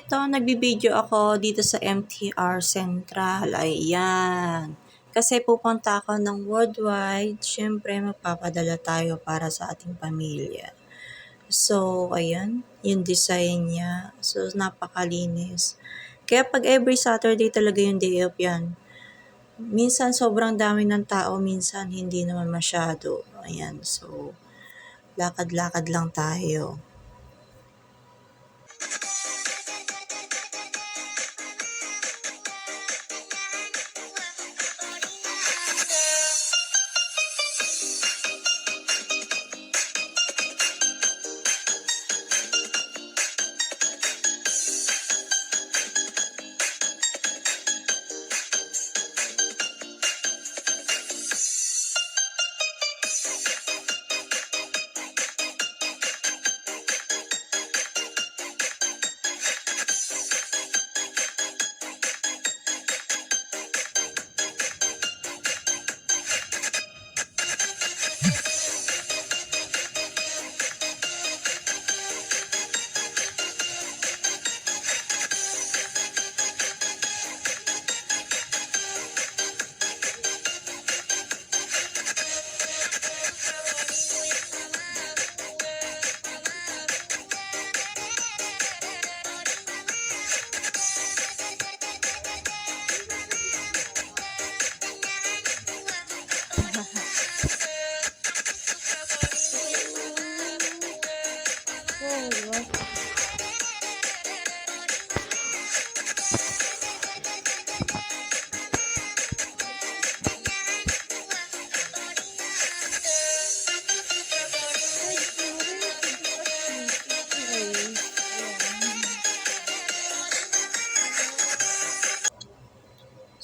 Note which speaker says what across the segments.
Speaker 1: eto nagbibideo ako dito sa MTR Central, ayan. Kasi pupunta ako ng worldwide, syempre magpapadala tayo para sa ating pamilya. So, ayan, yung design niya. So, napakalinis. Kaya pag every Saturday talaga yung day off yan. Minsan sobrang dami ng tao, minsan hindi naman masyado. Ayan, so, lakad-lakad lang tayo.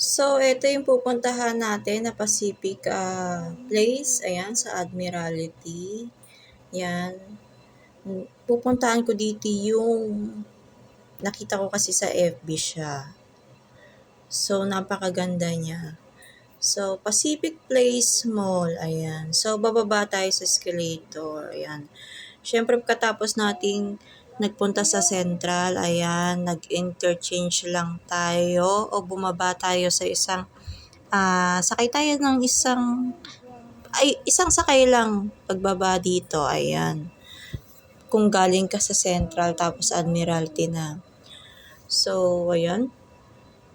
Speaker 1: So, ito yung pupuntahan natin na Pacific Place. Ayan, sa Admiralty. Yan. Pupuntahan ko dito yung nakita ko kasi sa FB siya. So, napakaganda niya. So, Pacific Place Mall. Ayan. So, bababa tayo sa escalator. Ayan. Siyempre, pagkatapos nating nagpunta sa Central, ayan, nag-interchange lang tayo o bumaba tayo sa isang, sakay tayo ng isang sakay lang pagbaba dito, ayan. Kung galing ka sa Central tapos Admiralty na. So, ayan,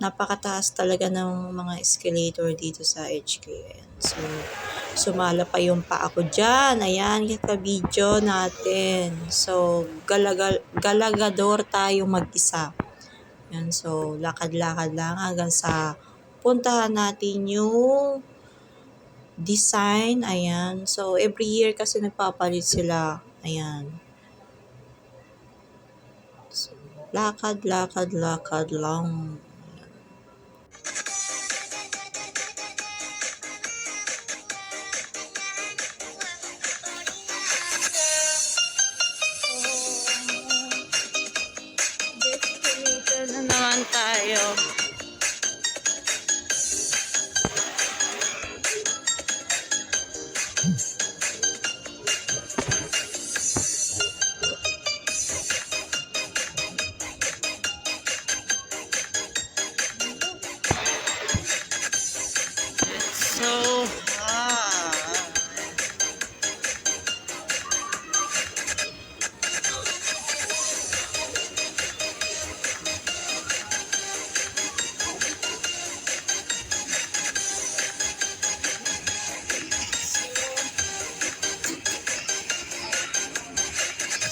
Speaker 1: napakataas talaga ng mga escalator dito sa HK. Ayan. So, sumala pa yung paa ko dyan. Ayan, ka-video natin. So, galagador tayo mag-isa. Ayan, so, lakad-lakad lang hanggang sa puntahan natin yung design. Ayan. So, every year kasi nagpapalit sila. Ayan. So, lakad-lakad-lakad lang. Destination na naman tayo.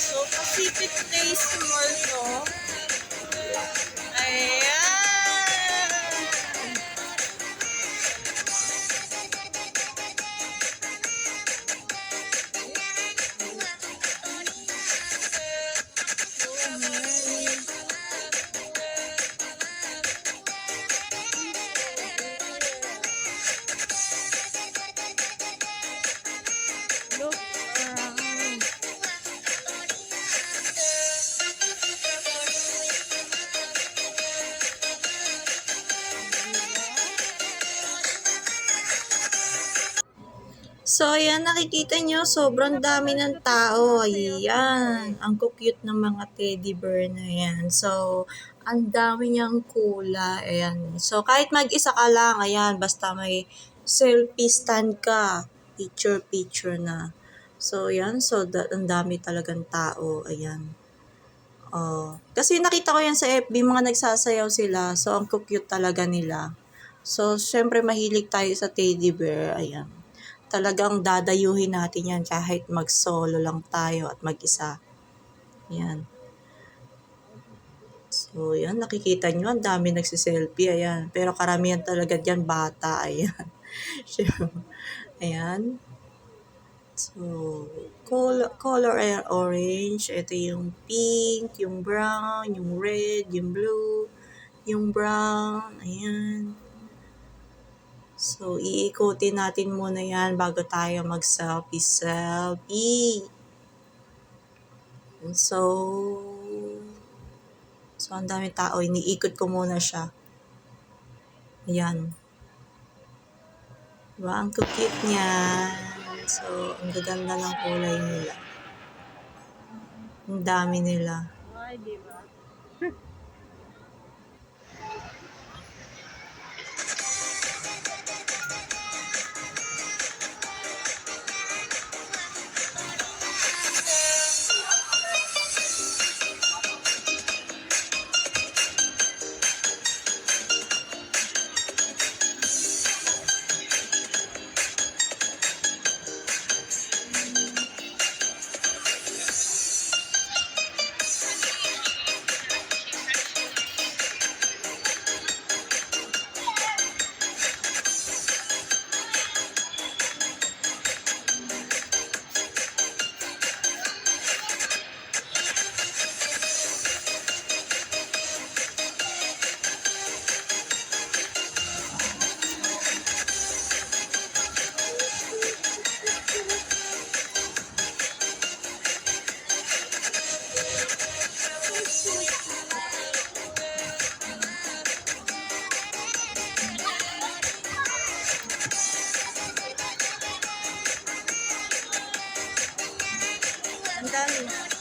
Speaker 1: So, Pacific Place Mall to. Ayan. Look around. So, ayan, nakikita nyo, sobrang dami ng tao. Ayan, ang cute ng mga teddy bear na yan. So, ang dami niyang kulay. Ayan. So, kahit mag-isa ka lang, ayan, basta may selfie stand ka, picture-picture na. So, ayan, so, ang dami talagang tao. Ayan. Oh. Kasi nakita ko yan sa FB, mga nagsasayaw sila. So, ang cute talaga nila. So, syempre mahilig tayo sa teddy bear. Ayan. Talagang dadayuhin natin yan kahit mag-solo lang tayo at mag-isa. Ayan. So, yan. Nakikita nyo, ang dami nagsiselfie. Ayan. Pero karamihan talaga dyan, bata. Ayan. Ayan. So, color ay orange. Ito yung pink, yung brown, yung red, yung blue, yung brown. Ayan. So, iikutin natin muna yan bago tayo mag-selfie. So, ang dami tao. Iniikot ko muna siya. Ayan. Diba? Ang cute niya. So, ang gaganda ng kulay nila. Ang dami nila.
Speaker 2: Ay, di ba?
Speaker 1: Ang dami.